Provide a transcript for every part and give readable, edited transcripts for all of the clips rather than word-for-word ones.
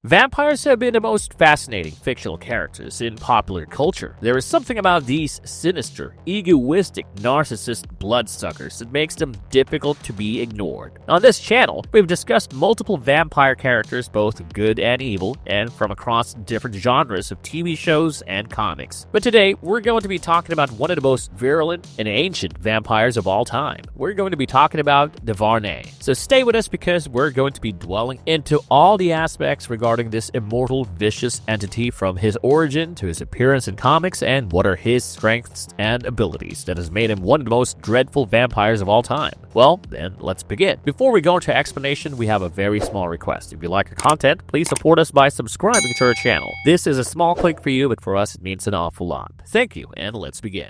Vampires have been the most fascinating fictional characters in popular culture. There is something about these sinister, egoistic, narcissist bloodsuckers that makes them difficult to be ignored. On this channel, we've discussed multiple vampire characters, both good and evil, and from across different genres of TV shows and comics. But today, we're going to be talking about one of the most virulent and ancient vampires of all time. We're going to be talking about the Varnae. So stay with us because we're going to be dwelling into all the aspects regarding this immortal, vicious entity, from his origin to his appearance in comics, and what are his strengths and abilities that has made him one of the most dreadful vampires of all time. Well, then let's begin. Before we go into explanation, we have a very small request. If you like our content, please support us by subscribing to our channel. This is a small click for you, but for us it means an awful lot. Thank you, and let's begin.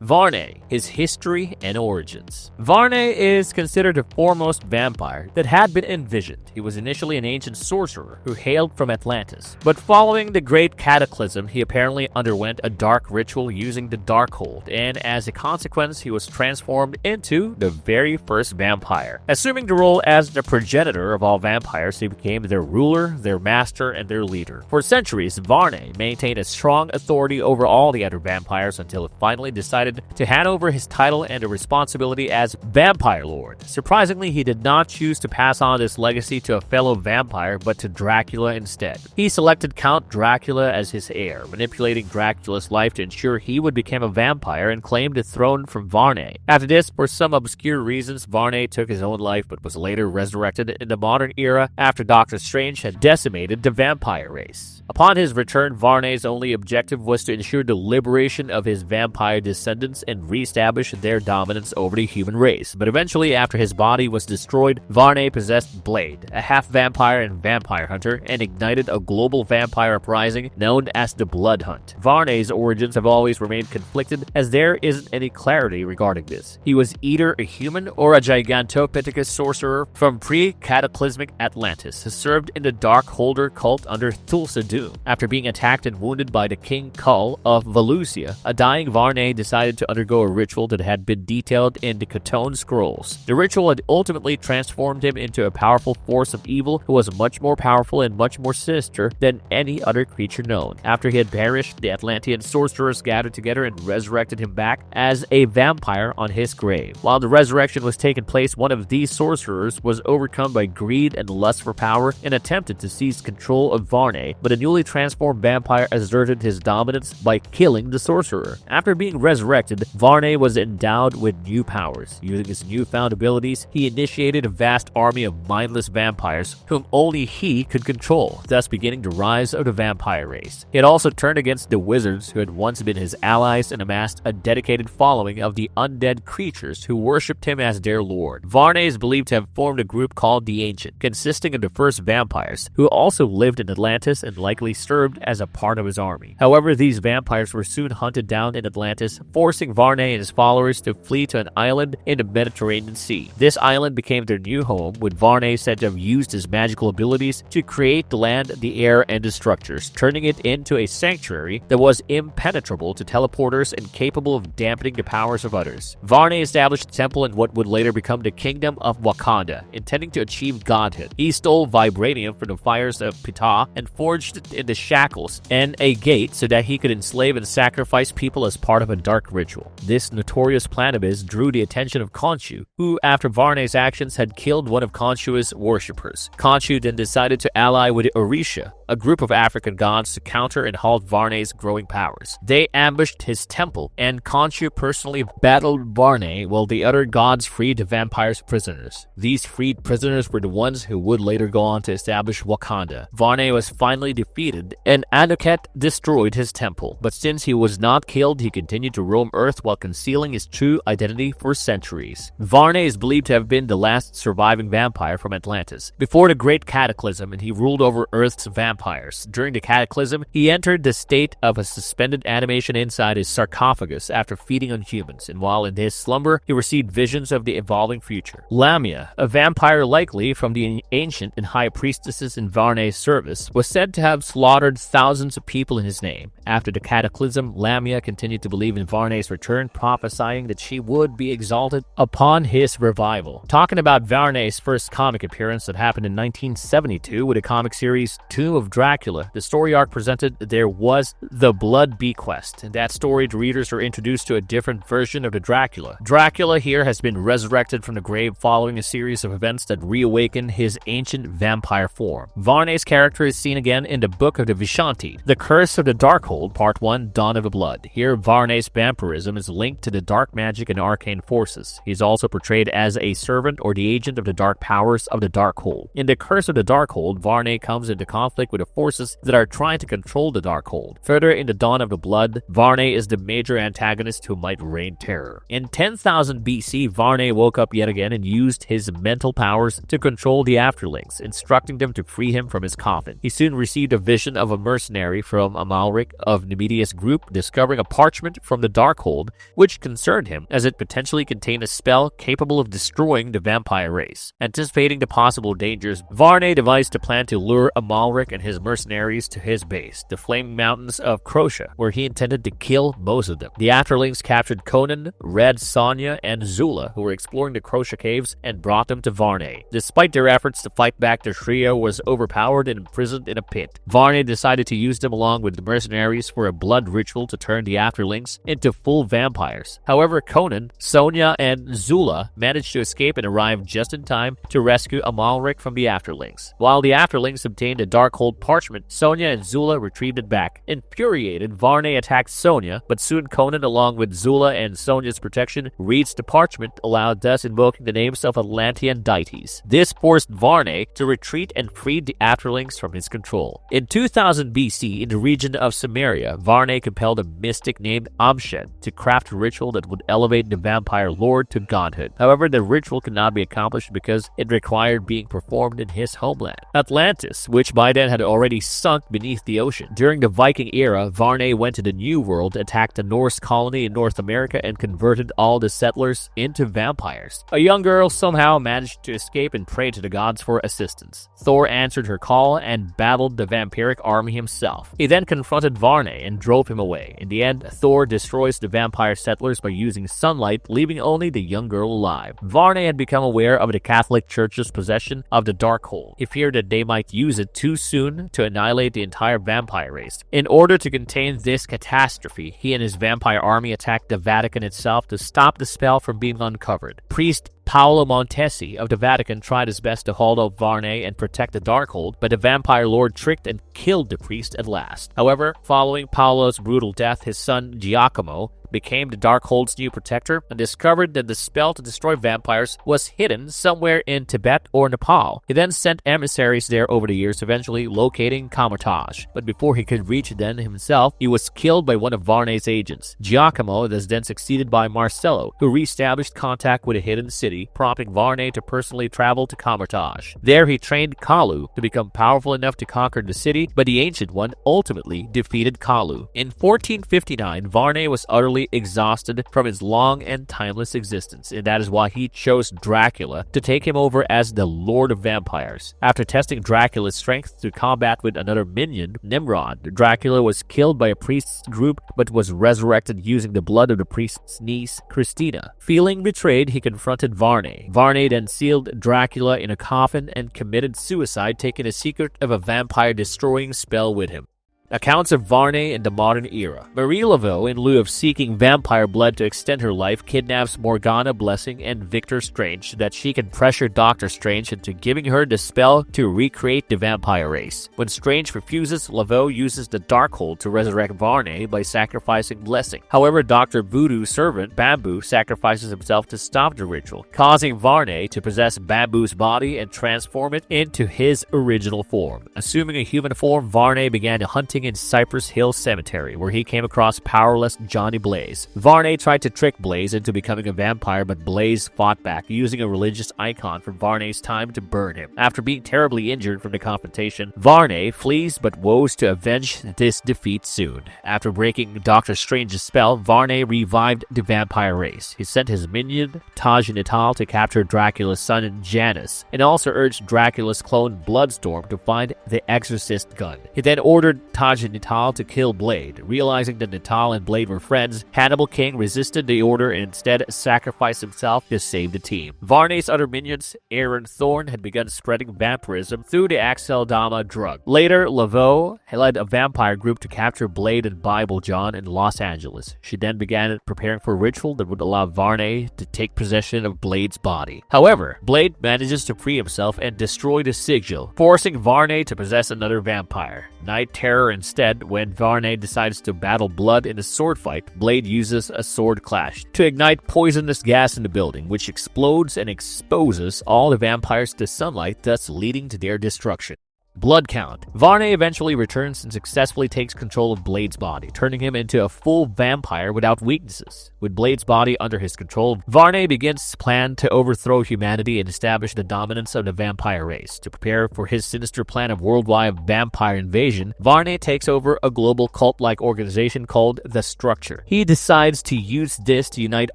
Varnae, his history and origins. Varnae is considered the foremost vampire that had been envisioned. He was initially an ancient sorcerer who hailed from Atlantis, but following the Great Cataclysm, he apparently underwent a dark ritual using the Darkhold, and as a consequence, he was transformed into the very first vampire. Assuming the role as the progenitor of all vampires, he became their ruler, their master, and their leader. For centuries, Varnae maintained a strong authority over all the other vampires until he finally decided to hand over his title and the responsibility as Vampire Lord. Surprisingly, he did not choose to pass on this legacy to a fellow vampire, but to Dracula instead. He selected Count Dracula as his heir, manipulating Dracula's life to ensure he would become a vampire and claim the throne from Varnae. After this, for some obscure reasons, Varnae took his own life but was later resurrected in the modern era after Doctor Strange had decimated the vampire race. Upon his return, Varnae's only objective was to ensure the liberation of his vampire descendants and reestablish their dominance over the human race. But eventually, after his body was destroyed, Varnae possessed Blade, a half-vampire and vampire hunter, and ignited a global vampire uprising known as the Blood Hunt. Varnae's origins have always remained conflicted, as there isn't any clarity regarding this. He was either a human or a gigantopithecus sorcerer from pre-cataclysmic Atlantis, who served in the Darkholder cult under Thulsa Doom. After being attacked and wounded by the King Kull of Valusia, a dying Varnae decided to undergo a ritual that had been detailed in the Cthulhu Scrolls. The ritual had ultimately transformed him into a powerful force of evil who was much more powerful and much more sinister than any other creature known. After he had perished, the Atlantean sorcerers gathered together and resurrected him back as a vampire on his grave. While the resurrection was taking place, one of these sorcerers was overcome by greed and lust for power and attempted to seize control of Varnae, but a newly transformed vampire asserted his dominance by killing the sorcerer. After being resurrected, Varnae was endowed with new powers. Using his newfound abilities, he initiated a vast army of mindless vampires whom only he could control, thus beginning the rise of the vampire race. He had also turned against the wizards who had once been his allies and amassed a dedicated following of the undead creatures who worshipped him as their lord. Varnae is believed to have formed a group called the Ancient, consisting of the first vampires, who also lived in Atlantis and likely served as a part of his army. However, these vampires were soon hunted down in Atlantis, forcing Varnae and his followers to flee to an island in the Mediterranean Sea. This island became their new home, with Varnae said to have used his magical abilities to create the land, the air, and the structures, turning it into a sanctuary that was impenetrable to teleporters and capable of dampening the powers of others. Varnae established a temple in what would later become the Kingdom of Wakanda, intending to achieve godhood. He stole vibranium from the fires of Ptah and forged it into shackles and a gate so that he could enslave and sacrifice people as part of a dark ritual. This notorious plan of his drew the attention of Khonshu, who, after Varnae's actions, had killed one of Khonshu's worshippers. Khonshu then decided to ally with Orisha, a group of African gods, to counter and halt Varnae's growing powers. They ambushed his temple, and Khonshu personally battled Varnae while the other gods freed the vampire's prisoners. These freed prisoners were the ones who would later go on to establish Wakanda. Varnae was finally defeated, and Anuket destroyed his temple, but since he was not killed, he continued to roam Earth while concealing his true identity for centuries. Varnae is believed to have been the last surviving vampire from Atlantis before the Great Cataclysm, and he ruled over Earth's vampires. During the Cataclysm, he entered the state of a suspended animation inside his sarcophagus after feeding on humans, and while in his slumber, he received visions of the evolving future. Lamia, a vampire likely from the ancient and high priestesses in Varnae's service, was said to have slaughtered thousands of people in his name. After the Cataclysm, Lamia continued to believe in Varnae Varnae's return, prophesying that she would be exalted upon his revival. Talking about Varnae's first comic appearance that happened in 1972 with a comic series Tomb of Dracula, the story arc presented there was the Blood Bequest. In that story, the readers were introduced to a different version of the Dracula. Dracula here has been resurrected from the grave following a series of events that reawaken his ancient vampire form. Varnae's character is seen again in the Book of the Vishanti, The Curse of the Darkhold, Part 1, Dawn of the Blood. Here, Varnae's vampirism is linked to the dark magic and arcane forces. He is also portrayed as a servant or the agent of the dark powers of the Darkhold. In The Curse of the Darkhold, Varnae comes into conflict with the forces that are trying to control the Darkhold. Further, in the Dawn of the Blood, Varnae is the major antagonist who might rain terror. In 10,000 BC, Varnae woke up yet again and used his mental powers to control the Afterlings, instructing them to free him from his coffin. He soon received a vision of a mercenary from Amalric of Numidius group discovering a parchment from the Darkhold, which concerned him as it potentially contained a spell capable of destroying the vampire race. Anticipating the possible dangers, Varnae devised a plan to lure Amalric and his mercenaries to his base, the flaming mountains of Crotia, where he intended to kill most of them. The Afterlings captured Conan, Red, Sonya, and Zula, who were exploring the Crotia caves, and brought them to Varnae. Despite their efforts to fight back, the trio was overpowered and imprisoned in a pit. Varnae decided to use them along with the mercenaries for a blood ritual to turn the Afterlings into full vampires. However, Conan, Sonya, and Zula managed to escape and arrived just in time to rescue Amalric from the Afterlings. While the Afterlings obtained a Darkhold parchment, Sonya and Zula retrieved it back. Infuriated, Varnae attacked Sonya, but soon Conan, along with Zula and Sonya's protection, reached the parchment, allowed thus invoking the names of Atlantean deities. This forced Varnae to retreat and freed the Afterlings from his control. In 2000 BC, in the region of Samaria, Varnae compelled a mystic named Amshed to craft a ritual that would elevate the vampire lord to godhood. However, the ritual could not be accomplished because it required being performed in his homeland, Atlantis, which by then had already sunk beneath the ocean. During the Viking era, Varnae went to the New World, attacked a Norse colony in North America, and converted all the settlers into vampires. A young girl somehow managed to escape and pray to the gods for assistance. Thor answered her call and battled the vampiric army himself. He then confronted Varnae and drove him away. In the end, Thor destroys the vampire settlers by using sunlight, leaving only the young girl alive. Varnae had become aware of the Catholic Church's possession of the Darkhold. He feared that they might use it too soon to annihilate the entire vampire race. In order to contain this catastrophe, he and his vampire army attacked the Vatican itself to stop the spell from being uncovered. Priest Paolo Montesi of the Vatican tried his best to hold off Varnae and protect the Darkhold, but the vampire lord tricked and killed the priest at last. However, following Paolo's brutal death, his son Giacomo became the Darkhold's new protector and discovered that the spell to destroy vampires was hidden somewhere in Tibet or Nepal. He then sent emissaries there over the years, eventually locating Kamar-Taj. But before he could reach them himself, he was killed by one of Varnae's agents. Giacomo was then succeeded by Marcello, who reestablished contact with a hidden city, prompting Varnae to personally travel to Kamar-Taj. There he trained Kalu to become powerful enough to conquer the city, but the Ancient One ultimately defeated Kalu. In 1459, Varnae was utterly exhausted from his long and timeless existence, and that is why he chose Dracula to take him over as the Lord of Vampires. After testing Dracula's strength to combat with another minion, Nimrod, Dracula was killed by a priest's group but was resurrected using the blood of the priest's niece, Christina. Feeling betrayed, he confronted Varnae. Varnae then sealed Dracula in a coffin and committed suicide, taking the secret of a vampire-destroying spell with him. Accounts of Varnae in the modern era. Marie Laveau, in lieu of seeking vampire blood to extend her life, kidnaps Morgana Blessing and Victor Strange so that she can pressure Doctor Strange into giving her the spell to recreate the vampire race. When Strange refuses, Laveau uses the Darkhold to resurrect Varnae by sacrificing Blessing. However, Dr. Voodoo's servant, Bamboo, sacrifices himself to stop the ritual, causing Varnae to possess Bamboo's body and transform it into his original form. Assuming a human form, Varnae began hunting in Cypress Hill Cemetery, where he came across powerless Johnny Blaze. Varnae tried to trick Blaze into becoming a vampire, but Blaze fought back, using a religious icon from Varnae's time to burn him. After being terribly injured from the confrontation, Varnae flees but vows to avenge this defeat soon. After breaking Doctor Strange's spell, Varnae revived the vampire race. He sent his minion, Taj Natal, to capture Dracula's son, Janus, and also urged Dracula's clone, Bloodstorm, to find the Exorcist gun. He then ordered sabotaged Natal to kill Blade. Realizing that Natal and Blade were friends, Hannibal King resisted the order and instead sacrificed himself to save the team. Varnae's other minions, Aaron Thorne, had begun spreading vampirism through the Axeldama drug. Later, Laveau led a vampire group to capture Blade and Bible John in Los Angeles. She then began preparing for a ritual that would allow Varnae to take possession of Blade's body. However, Blade manages to free himself and destroy the sigil, forcing Varnae to possess another vampire. Night Terror instead, when Varnae decides to battle Blood in a sword fight, Blade uses a sword clash to ignite poisonous gas in the building, which explodes and exposes all the vampires to sunlight, thus leading to their destruction. Blood count. Varnae eventually returns and successfully takes control of Blade's body, turning him into a full vampire without weaknesses. With Blade's body under his control, Varnae begins his plan to overthrow humanity and establish the dominance of the vampire race. To prepare for his sinister plan of worldwide vampire invasion, Varnae takes over a global cult-like organization called The Structure. He decides to use this to unite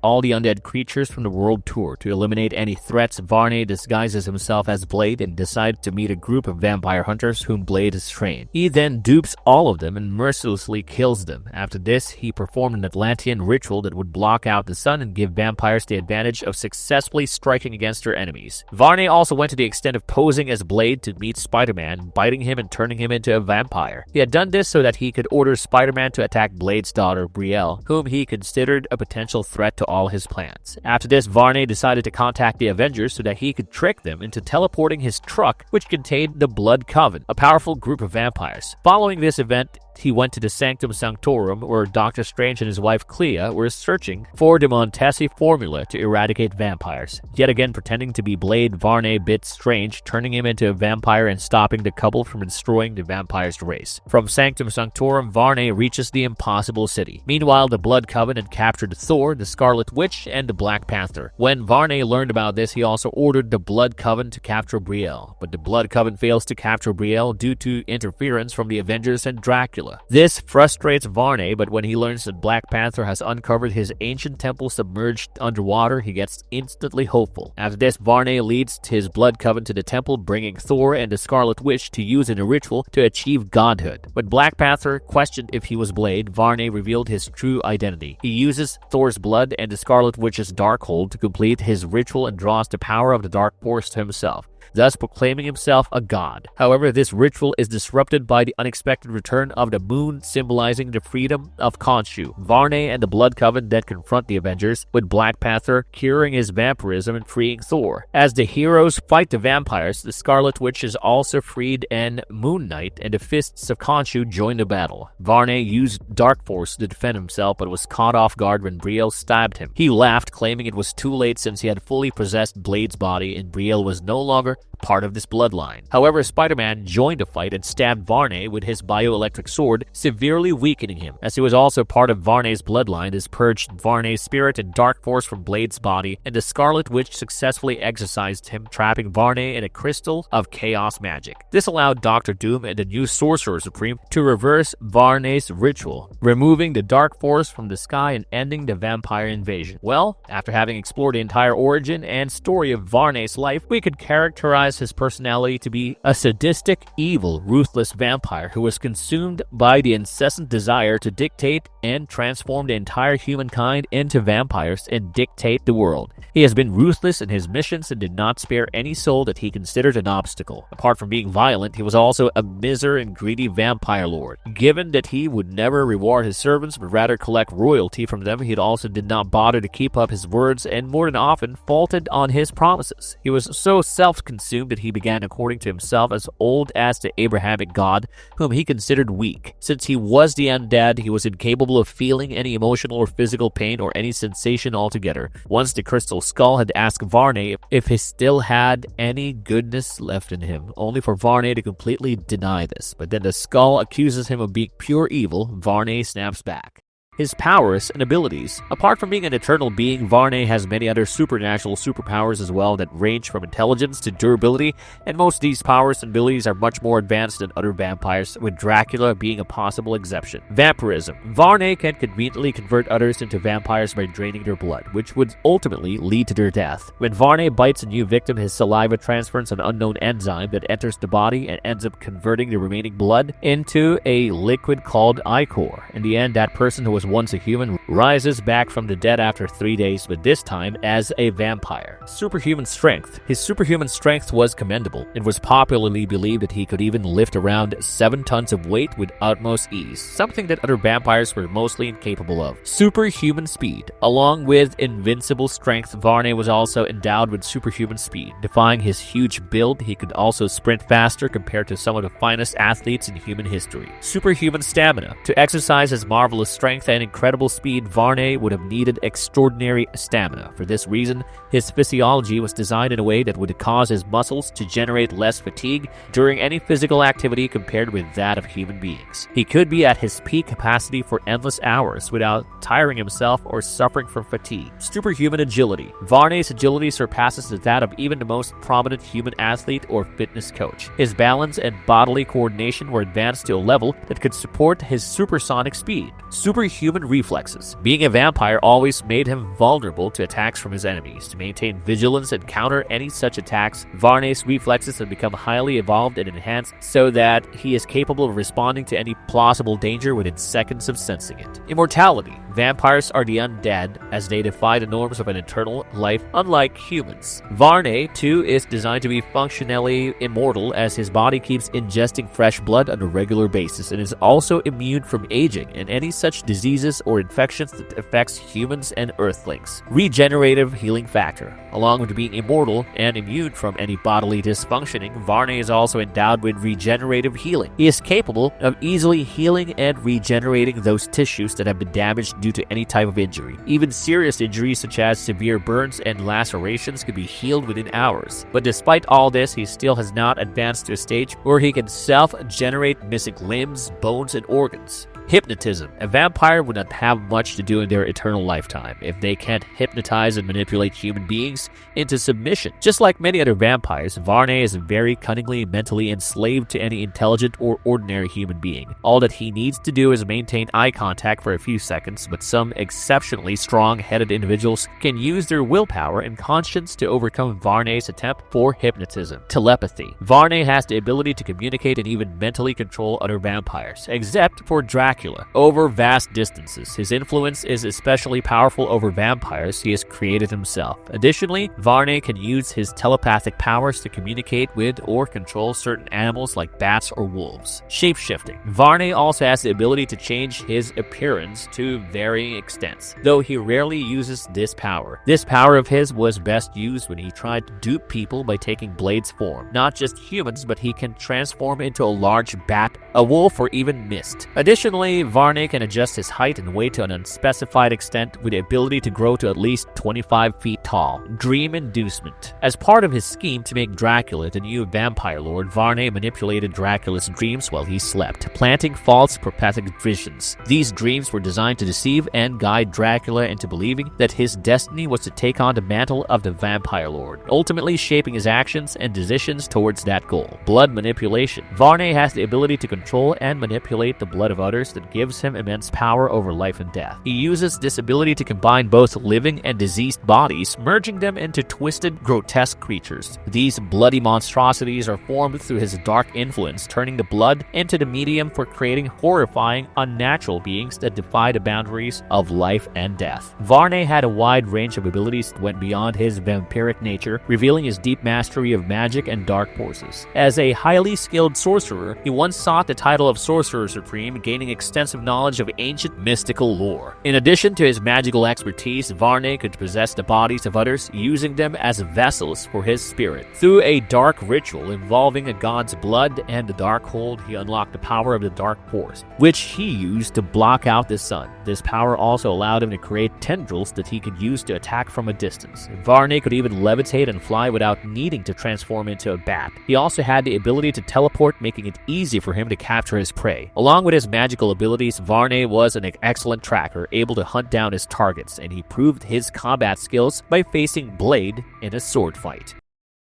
all the undead creatures from the world tour. To eliminate any threats, Varnae disguises himself as Blade and decides to meet a group of vampire hunters whom Blade has trained. He then dupes all of them and mercilessly kills them. After this, he performed an Atlantean ritual that would block out the sun and give vampires the advantage of successfully striking against their enemies. Varnae also went to the extent of posing as Blade to meet Spider-Man, biting him and turning him into a vampire. He had done this so that he could order Spider-Man to attack Blade's daughter, Brielle, whom he considered a potential threat to all his plans. After this, Varnae decided to contact the Avengers so that he could trick them into teleporting his truck, which contained the Blood Coven, a powerful group of vampires. Following this event, he went to the Sanctum Sanctorum, where Doctor Strange and his wife Clea were searching for the Montesi formula to eradicate vampires. Yet again, pretending to be Blade, Varnae bit Strange, turning him into a vampire and stopping the couple from destroying the vampire's race. From Sanctum Sanctorum, Varnae reaches the Impossible City. Meanwhile, the Blood Coven had captured Thor, the Scarlet Witch, and the Black Panther. When Varnae learned about this, he also ordered the Blood Coven to capture Brielle. But the Blood Coven fails to capture Brielle due to interference from the Avengers and Dracula. This frustrates Varnae, but when he learns that Black Panther has uncovered his ancient temple submerged underwater, he gets instantly hopeful. After this, Varnae leads his Blood Coven to the temple, bringing Thor and the Scarlet Witch to use in a ritual to achieve godhood. When Black Panther questioned if he was Blade, Varnae revealed his true identity. He uses Thor's blood and the Scarlet Witch's Darkhold to complete his ritual and draws the power of the Dark Force to himself, thus proclaiming himself a god. However, this ritual is disrupted by the unexpected return of the moon, symbolizing the freedom of Khonshu. Varnae and the Blood Coven then confront the Avengers, with Black Panther curing his vampirism and freeing Thor. As the heroes fight the vampires, the Scarlet Witch is also freed and Moon Knight and the Fists of Khonshu join the battle. Varnae used Dark Force to defend himself but was caught off guard when Brielle stabbed him. He laughed, claiming it was too late since he had fully possessed Blade's body and Brielle was no longer part of this bloodline. However, Spider-Man joined the fight and stabbed Varnae with his bioelectric sword, severely weakening him. As he was also part of Varnae's bloodline, this purged Varnae's spirit and Dark Force from Blade's body, and the Scarlet Witch successfully exorcised him, trapping Varnae in a crystal of chaos magic. This allowed Doctor Doom and the new Sorcerer Supreme to reverse Varnae's ritual, removing the Dark Force from the sky and ending the vampire invasion. Well, after having explored the entire origin and story of Varnae's life, we could characterize his personality to be a sadistic, evil, ruthless vampire who was consumed by the incessant desire to dictate and transform the entire humankind into vampires and dictate the world. He has been ruthless in his missions and did not spare any soul that he considered an obstacle. Apart from being violent, he was also a miser and greedy vampire lord. Given that he would never reward his servants but rather collect royalty from them, he also did not bother to keep up his words and more than often faulted on his promises. He was so self-consumed that he began according to himself as old as the Abrahamic god, whom he considered weak. Since he was the undead, he was incapable of feeling any emotional or physical pain or any sensation altogether. Once the Crystal Skull had asked Varnae if he still had any goodness left in him, only for Varnae to completely deny this. But then the skull accuses him of being pure evil. Varnae snaps back. his powers and abilities. Apart from being an eternal being, Varnae has many other supernatural superpowers as well that range from intelligence to durability, and most of these powers and abilities are much more advanced than other vampires, with Dracula being a possible exception. Vampirism. Varnae can conveniently convert others into vampires by draining their blood, which would ultimately lead to their death. When Varnae bites a new victim, his saliva transfers an unknown enzyme that enters the body and ends up converting the remaining blood into a liquid called ichor. In the end, that person who was once a human rises back from the dead after 3 days, but this time as a vampire. Superhuman strength. His superhuman strength was commendable. It was popularly believed that he could even lift around 7 tons of weight with utmost ease, something that other vampires were mostly incapable of. Superhuman speed. Along with invincible strength, Varnae was also endowed with superhuman speed. Defying his huge build, he could also sprint faster compared to some of the finest athletes in human history. Superhuman stamina. To exercise his marvelous strength and incredible speed, Varnae would have needed extraordinary stamina. For this reason, his physiology was designed in a way that would cause his muscles to generate less fatigue during any physical activity compared with that of human beings. He could be at his peak capacity for endless hours without tiring himself or suffering from fatigue. Superhuman agility. Varnae's agility surpasses that of even the most prominent human athlete or fitness coach. His balance and bodily coordination were advanced to a level that could support his supersonic speed. Superhuman reflexes. Being a vampire always made him vulnerable to attacks from his enemies. To maintain vigilance and counter any such attacks, Varnae's reflexes have become highly evolved and enhanced so that he is capable of responding to any plausible danger within seconds of sensing it. Immortality. Vampires are the undead, as they defy the norms of an eternal life, unlike humans. Varnae, too, is designed to be functionally immortal, as his body keeps ingesting fresh blood on a regular basis, and is also immune from aging and any such diseases or infections that affects humans and earthlings. Regenerative healing factor. Along with being immortal and immune from any bodily dysfunctioning, Varnae is also endowed with regenerative healing. He is capable of easily healing and regenerating those tissues that have been damaged due to any type of injury. Even serious injuries such as severe burns and lacerations could be healed within hours. But despite all this, he still has not advanced to a stage where he can self-generate missing limbs, bones, and organs. Hypnotism. A vampire would not have much to do in their eternal lifetime if they can't hypnotize and manipulate human beings into submission. Just like many other vampires, Varnae is very cunningly mentally enslaved to any intelligent or ordinary human being. All that he needs to do is maintain eye contact for a few seconds, but some exceptionally strong-headed individuals can use their willpower and conscience to overcome Varnae's attempt for hypnotism. Telepathy. Varnae has the ability to communicate and even mentally control other vampires, except for Dracula. Over vast distances. His influence is especially powerful over vampires he has created himself. Additionally, Varnae can use his telepathic powers to communicate with or control certain animals like bats or wolves. Shapeshifting. Varnae also has the ability to change his appearance to varying extents, though he rarely uses this power. This power of his was best used when he tried to dupe people by taking Blade's form. Not just humans, but he can transform into a large bat, a wolf, or even mist. Additionally, Varnae can adjust his height and weight to an unspecified extent with the ability to grow to at least 25 feet tall. Dream inducement. As part of his scheme to make Dracula the new vampire lord, Varnae manipulated Dracula's dreams while he slept, planting false prophetic visions. These dreams were designed to deceive and guide Dracula into believing that his destiny was to take on the mantle of the vampire lord, ultimately shaping his actions and decisions towards that goal. Blood manipulation. Varnae has the ability to control and manipulate the blood of others that gives him immense power over life and death. He uses this ability to combine both living and diseased bodies, merging them into twisted, grotesque creatures. These bloody monstrosities are formed through his dark influence, turning the blood into the medium for creating horrifying, unnatural beings that defy the boundaries of life and death. Varnae had a wide range of abilities that went beyond his vampiric nature, revealing his deep mastery of magic and dark forces. As a highly skilled sorcerer, he once sought the title of Sorcerer Supreme, gaining extensive knowledge of ancient mystical lore. In addition to his magical expertise, Varnae could possess the bodies of others, using them as vessels for his spirit. Through a dark ritual involving a god's blood and the dark hold, he unlocked the power of the dark force, which he used to block out the sun. This power also allowed him to create tendrils that he could use to attack from a distance. Varnae could even levitate and fly without needing to transform into a bat. He also had the ability to teleport, making it easy for him to capture his prey. Along with his magical abilities, Varnae was an excellent tracker, able to hunt down his targets, and he proved his combat skills by facing Blade in a sword fight.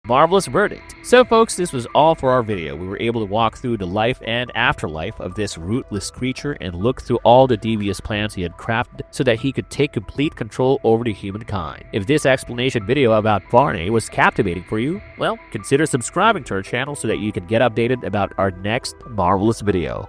Marvelous verdict. So folks, this was all for our video. We were able to walk through the life and afterlife of this rootless creature and look through all the devious plans he had crafted so that he could take complete control over the humankind. If this explanation video about Varnae was captivating for you, well, consider subscribing to our channel so that you can get updated about our next marvelous video.